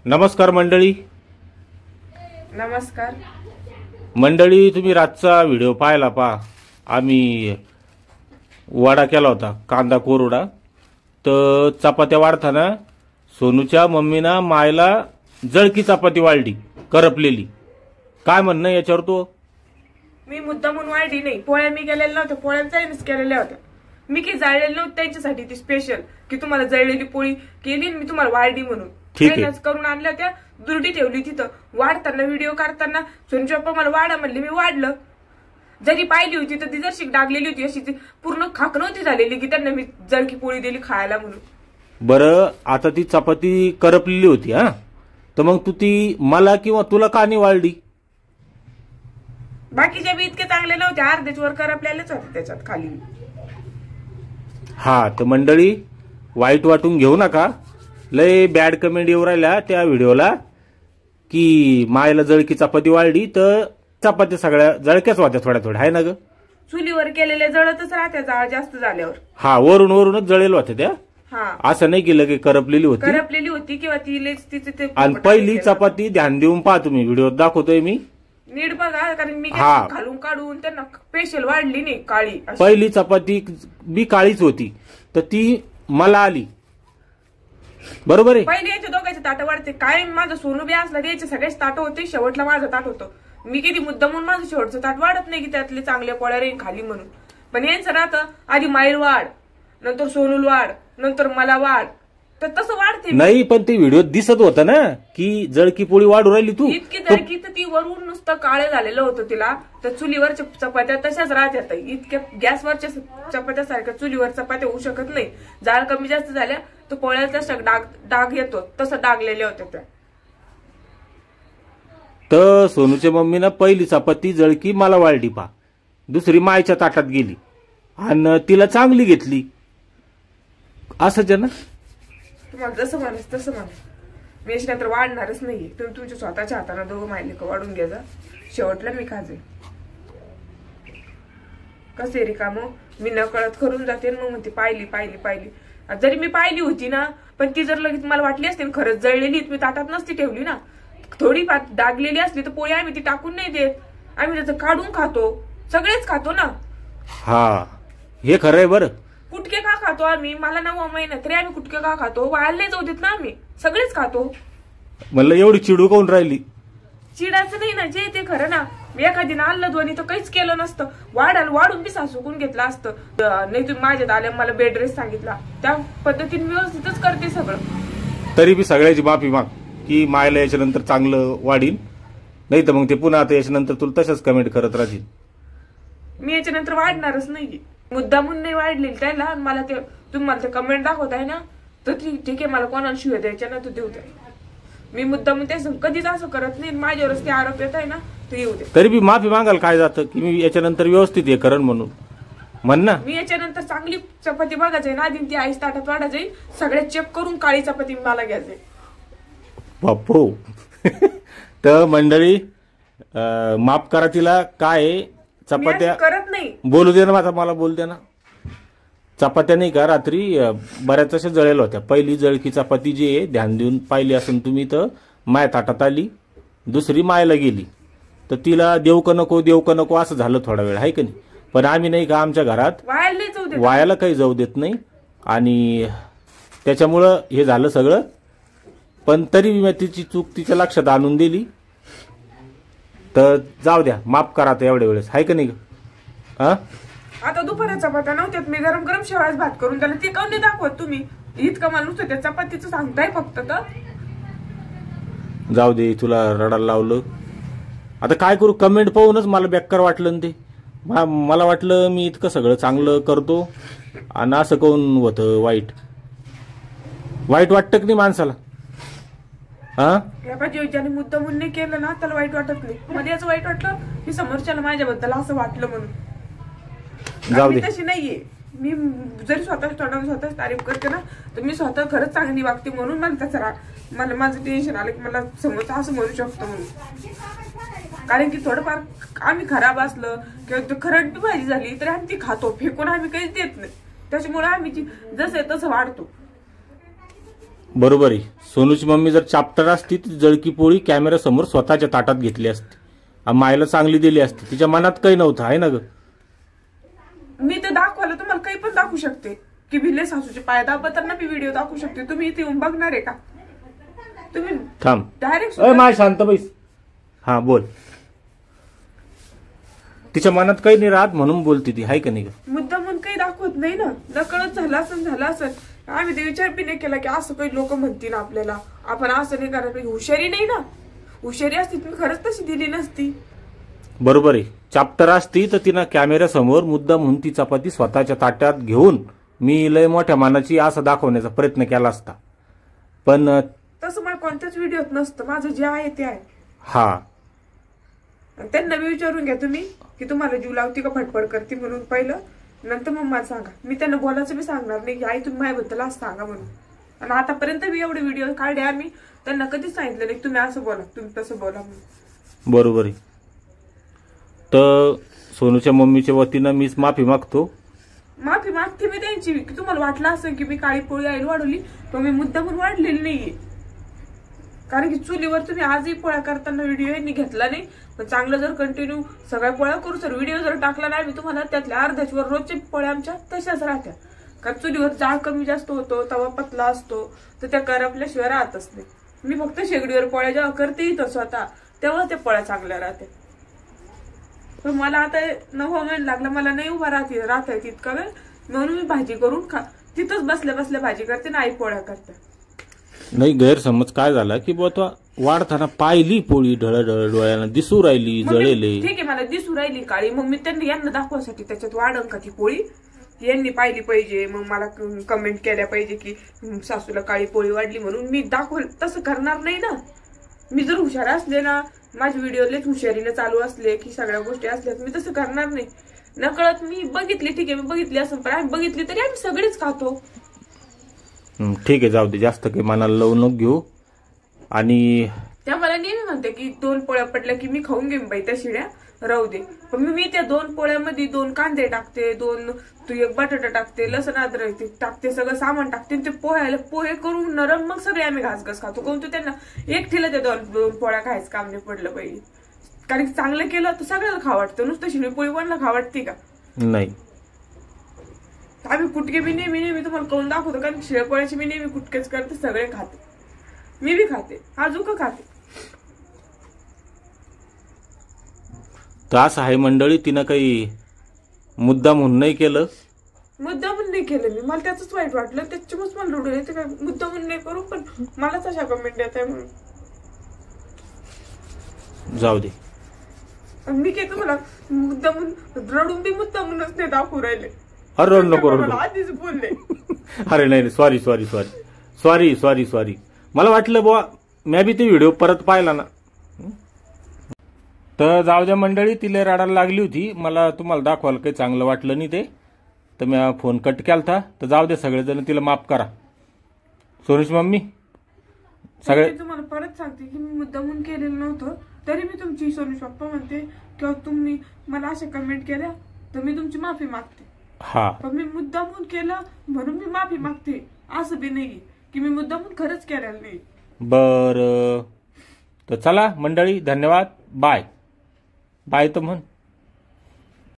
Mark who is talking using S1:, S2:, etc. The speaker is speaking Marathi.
S1: नमस्कार मंडळी.
S2: नमस्कार
S1: मंडळी, तुम्ही रातचा व्हिडिओ पाहिला पा. आम्ही वडा केला होता, कांदा कोरडा. तर चपात्या वाढताना सोनूच्या मम्मीना मायला जळकी चपाती वाढली, करपलेली. काय म्हणणं याच्यावर तो?
S2: मी मुद्दा म्हणून वाढली नाही. पोळ्या मी केलेल्या नव्हत्या, पोळ्या चायनीज केलेल्या होत्या. मी काही जळलेली नव्हती त्यांच्यासाठी, ती स्पेशल की तुम्हाला जळलेली पोळी केली मी तुम्हाला वाढली म्हणून. चायनीज करून आणल्या होत्या, दुर्डी ठेवली तिथं. वाढताना व्हिडिओ काढताना सोनूचे पप्पा मला वाढा म्हणले, मी वाढलं. जरी पाहिली होती तर ती जरशी डागलेली होती, अशी ती पूर्ण खाक नव्हती झालेली की त्यांना मी जळकी पोळी दिली खायला म्हणून.
S1: बरं, आता ती चपाती करपलेली होती हा, तर मग तू ती मला किंवा तुला का नाही वाढली?
S2: बाकीच्या बी इतके चांगले नव्हते, अर्ध्याच वर करपलेलेच होते त्याच्यात खाली.
S1: हा, तर मंडळी वाईट वाटून घेऊ नका. लय बॅड कमेंट येऊ राहिल्या त्या व्हिडिओला की मायला जळकी चपाती वाढली. तर चपात्या सगळ्या जळक्याच होत्या थोड्या थोड्या, आहे ना ग?
S2: चुलीवर केलेले जळतच राहत्या जाळ जास्त झाल्यावर.
S1: हा, वरून वरूनच जळेल होत्या त्या.
S2: हा,
S1: असं नाही केलं की करपलेली
S2: होती किंवा तिचे.
S1: आणि पहिली चपाती ध्यान देऊन पहा तुम्ही, व्हिडिओ दाखवतोय मी,
S2: नीट बघा. कारण मी घालून काढून त्यांना स्पेशल वाढली नाही काळी.
S1: पहिली चपाती बी काळीच होती, तर ती मला आली. बरोबर आहे.
S2: पहिले याचे दोघांचे ताट वाढते. काय माझं सोनू बी असला याचे सगळेच ताट होते, शेवटला माझं ताट होतं. मी किती मुद्दा म्हणून माझं शेवटचं ताट वाढत नाही की त्यातले चांगल्या पोळ्या रेन खाली म्हणून. पण यांचं राहतं आधी माईल वाढ, नंतर सोनूल वाढ, नंतर मला वाढ. तर तसं वाढते
S1: नाही. पण ते व्हिडिओ दिसत होतं ना की जळकी पोळी वाढू राहिली तू.
S2: इतकी जळकी तर ती वरून नुसतं काळे झालेलं होतं तिला. तर चुलीवरच्या चपात्या तशाच राहत्यात. इतक्या गॅसवरच्या चपात्या सारख्या चुलीवर चपात्या होऊ शकत नाही. जाळ कमी जास्त झाल्या तर पोळ्यात तसा डाग येतो, तसं डागलेल्या होत्या त्या.
S1: तर सोनूच्या मम्मीनं पहिली चपाती जळकी मला वाढली पा, दुसरी मायच्या ताटात गेली आणि तिला चांगली घेतली. असंच आहे ना?
S2: तुम्हाला जसं म्हणायचं तसं म्हणा. मी याच्यानंतर वाढणारच नाहीये. तुम्ही तुमच्या स्वतःच्या हाताने दोघं मायले का वाढून घ्या. शेवटला मी खाजे कसे रिकाम मी न कळत करून जाते. मग म्हणते पाहिली पाहिली पाहिली. जरी मी पाहिली होती ना, पण ती जर लगेच मला वाटली असते खरंच जळलेली, मी ताटात नसती ठेवली ना. थोडी डागलेली असली तर पोळी आम्ही ती टाकून नाही देत, आम्ही त्याचं काढून खातो. सगळेच खातो ना.
S1: हा, हे खरं आहे. बरं,
S2: कुटके का खातो आम्ही? मला 9 महिना तरी आम्ही कुटके का खातो? वायाला नाही जाऊ देत ना आम्ही, सगळेच खातो.
S1: म्हणलं एवढी चिडू कोण राहिली?
S2: चिडायचं नाही ना, जे ते खरं ना. एखादीनं आणलं दोन्ही तर काहीच केलं नसतं. वाढून बी सासूकून घेतलं असतं. नाही तुम्ही माझ्यात आल्या मला बेड रेस्ट सांगितला, त्या पद्धतीने व्यवस्थितच करते सगळं.
S1: तरी बी सगळ्याची माफी माग की मायला याच्यानंतर चांगलं वाढील, नाही तर मग ते पुन्हा आता याच्यानंतर तुला तशाच कमेंट करत राहतील.
S2: मी याच्यानंतर वाढणारच नाही. मुद्दा म्हणून नाही वाढलेली त्याला. मला ते तुम्हाला ते कमेंट दाखवताय ना, तर ठीक आहे, मला कोणाला शिवाय द्यायच्या ना, तर देऊ द्या. मी मुद्दा म्हणून ते कधीच असं करत नाही. माझ्यावरच ते आरोप येत आहे ना, ते येऊ दे.
S1: तरी बी माफी मागाल काय जातं की मी याच्यानंतर व्यवस्थित हे करण म्हणून म्हण ना.
S2: मी याच्यानंतर चांगली चपाती बघायची ना, आधी ती आईस ताटात वाढायची, सगळ्यात चेक करून काळी चपाती मला घ्यायची.
S1: बापो. तर मंडळी माफ करा तिला. काय चपात्या
S2: करत नाही.
S1: बोलू दे ना, आता मला बोलू दे ना. चपात्या नाही का रात्री बऱ्याच अशा जळेल होत्या. पहिली जळकी चपाती जी आहे ध्यान देऊन पाहिली असून तुम्ही, तर माय ताटात आली, दुसरी मायला गेली. तर तिला देऊ का नको असं झालं थोडा वेळ, आहे का नाही? पण आम्ही नाही का आमच्या घरात वायाला काही जाऊ देत नाही, आणि त्याच्यामुळं हे झालं सगळं. पण तरी मी तिची चूक तिच्या लक्षात आणून दिली. तर जाऊ द्या, माफ करा आता एवढ्या वेळेस, आहे का नाही? हा,
S2: आता दुपारच्या चपात्या नव्हत्यात, मी गरम गरम शेवाळ्याच भात करून त्याला ते काऊन नाही दाखवत तुम्ही? इतकं मला नुसतं त्या चपातीचं सांगताय फक्त. तर
S1: जाऊ दे, तुला रडायला लावलं. आता काय करू? कमेंट पाहूनच मला बेकार वाटलं ते. मला वाटलं मी इतकं सगळं चांगलं करतो आणि असं कोण होतं वाईट वाटतं की नाही माणसाला? हा,
S2: ज्याने मुद्दा म्हणून नाही केलं ना त्याला वाईट वाटत नाही. मध्ये असं वाईट वाटलं की समोरच्याला माझ्याबद्दल असं वाटलं म्हणून.
S1: जाऊ दे,
S2: तशी नाहीये मी. जरी स्वतःच तारीफ करते ना, तर मी स्वतः खरंच चांगली वागते म्हणून मला त्याचा मला माझं टेन्शन आलं की मला समोरचा असं म्हणू शकतो म्हणून. कारण की थोडंफार आम्ही खराब असलं किंवा खरड भाजी झाली तर आम्ही ती खातो, फेकून आम्ही काहीच देत नाही. त्याच्यामुळे आम्ही जसं आहे तसं वाढतो.
S1: बरोबर आहे. सोनूची मम्मी जर चाप्टर असती ती जळकी पोळी कॅमेऱ्यासमोर स्वतःच्या ताटात घेतली असती, मायला चांगली दिली असती. तिच्या मनात काही नव्हतं आहे ना ग.
S2: मी तर दाखवायला तुम्हाला काही पण दाखवू शकते की भिल्ले सासूचे पाय दाबताना मी व्हिडिओ दाखवू शकते. तुम्ही इथे येऊन बघणार आहे का? तुम्ही
S1: थांब
S2: डायरेक्ट
S1: माय शांत बैस. हा बोल. तिच्या मनात काही नाही राहत म्हणून बोलते ती, हाय का नाही ग.
S2: मुद्दा म्हणून काही दाखवत नाही ना. नकळत झाला असं आम्ही ते विचार बी नाही केला की असं काही लोक म्हणतील आपल्याला, आपण असं नाही करायला पाहिजे. हुशारी नाही ना. हुशारी असती तुम्ही खरंच तशी दिली नसती.
S1: बरोबर आहे. चाप्टर असती तर तिनं कॅमेऱ्यासमोर मुद्दा म्हणून ती चपाती स्वतःच्या ताट्यात घेऊन मी लय मोठ्या मानाची असं दाखवण्याचा प्रयत्न केला असता. पण
S2: तसं मला कोणत्याच व्हिडिओत नसतं. माझं जे आहे ते आहे.
S1: हा
S2: त्यांना मी विचारून घ्या तुम्ही की तुम्हाला जीव लावती का फटफट करते म्हणून पहिलं, नंतर मग मला सांगा. मी त्यांना बोलायचं बी सांगणार नाही की आई तुम्ही माझ्याबद्दल असं सांगा म्हणून. आणि आतापर्यंत मी एवढे व्हिडिओ काढले आम्ही त्यांना कधीच सांगितलं नाही तुम्ही असं बोला तुम्ही तसं बोला म्हणून.
S1: बरोबर आहे. तर सोनूच्या मम्मीच्या वतीनं मीच माफी मागतो.
S2: माफी मागते मी त्यांची की तुम्हाला वाटलं असं की मी काळी पोळी आईला वाढवली, पण मी मुद्दा म्हणून वाढलेली नाहीये. कारण की चुलीवर तुम्ही आजही पोळ्या करताना व्हिडिओ यांनी घेतला नाही. पण चांगलं जर कंटिन्यू सगळ्या पोळ्या करू सर व्हिडिओ जर टाकला नाही मी तुम्हाला त्यातल्या अर्ध्याच्यावर रोजच्या पोळ्या आमच्या तशाच राहत्या. कारण चुलीवर जाळ कमी जास्त होतो, तवा पतला असतो, तर त्या करपल्याशिवाय राहतच नाही. मी फक्त शेगडीवर पोळ्या जेव्हा करते इथं स्वतः तेव्हा त्या पोळ्या चांगल्या राहत्या. पण मला आता 9 महिना लागला, मला नाही उभा राहता येत इतका वेळ, म्हणून मी भाजी करून तिथंच बसल्या बसल्या भाजी करते ना आई पोळ्या करते.
S1: नाही गैरसमज काय झाला की बुवा वाढताना पाहिली पोळी ढळ डोळ्याला दिसू राहिली जळेले.
S2: ठीक आहे मला दिसू राहिली काळी, मग मी त्यांनी यांना दाखवासाठी त्याच्यात वाढन का ती पोळी यांनी पाहिली पाहिजे, मग मला कमेंट केल्या पाहिजे की सासूला काळी पोळी वाढली म्हणून. मी दाखवल तसं करणार नाही ना. मी जर हुशार असले ना, माझे व्हिडिओ लेच हुशारीने चालू असले की सगळ्या गोष्टी असल्या मी तसं करणार नाही. नकळत मी बघितली, ठीक आहे मी बघितली असं, पण आम्ही बघितली तरी आम्ही सगळेच खातो.
S1: ठीक आहे जाऊ दे, जास्त काही मनाला लावू नको घेऊ. आणि
S2: त्या मला नेहमी म्हणते की 2 पोळ्या पडल्या की मी खाऊन घेईन बाई त्या शिड्या राहू दे. पण मी त्या 2 पोळ्यामध्ये 2 कांदे टाकते, 1 बटाटा टाकते, लसण अद्रक टाकते, सगळं सामान टाकते. ते पोहे करून नरम मग सगळे आम्ही घासघास खातो. कोणतं त्यांना एकटीला त्या 2 पोळ्या खायचं काम नाही पडलं पाहिजे. कारण की चांगलं केलं तर सगळ्याला खावं वाटतं, नुसतं शिळी पोळी कोणाला खावं वाटते का?
S1: नाही.
S2: आम्ही कुटके बी नेहमी तुम्हाला करून दाखवतो, कारण शिळ्या पोळ्याची मी नेहमी कुटकेच करते, सगळे खाते, मी बी खाते, अजून खाते.
S1: तर असं आहे मंडळी, तिनं काही मुद्दा म्हणून नाही केलं.
S2: मुद्दा म्हणून नाही केलं मी, मला त्याच वाईट वाटलं, त्याच्यामुळेच मला रडू येते. काय मुद्दा म्हणून नाही करू, पण मलाच अशा कमेंट येत आहे म्हणून
S1: जाऊ दे.
S2: मी काय तुम्हाला मुद्दा म्हणून रडून बी मुद्दा म्हणूनच नाही दाखवू राहिले.
S1: अरे रड नको रडू.
S2: आधीच बोलले.
S1: अरे नाही सॉरी. मला वाटलं बुवा मी बी ते व्हिडिओ परत पाहिला ना. तर जाऊ द्या मंडळी, तिला रडायला लागली होती. मला तुम्हाला दाखवायला काही चांगलं वाटलं नाही ते, तर मी फोन कट केलता. तर जाऊ द्या, सगळेजण तिला माफ करा. सोनूची मम्मी सगळे
S2: तुम्हाला परत सांगते की मी मुद्दा म्हणून केलेलं नव्हतं, तरी मी तुमची सोनूश पप्पा म्हणते किंवा तुम्ही मला अशा कमेंट केल्या तर मी तुमची माफी मागते.
S1: हा,
S2: पण मी मुद्दा म्हणून केलं म्हणून मी माफी मागते, असं बी नाही की मी मुद्दा म्हणून खरंच केलेलं नाही.
S1: बरं, तर चला मंडळी, धन्यवाद. बाय तर म्हण.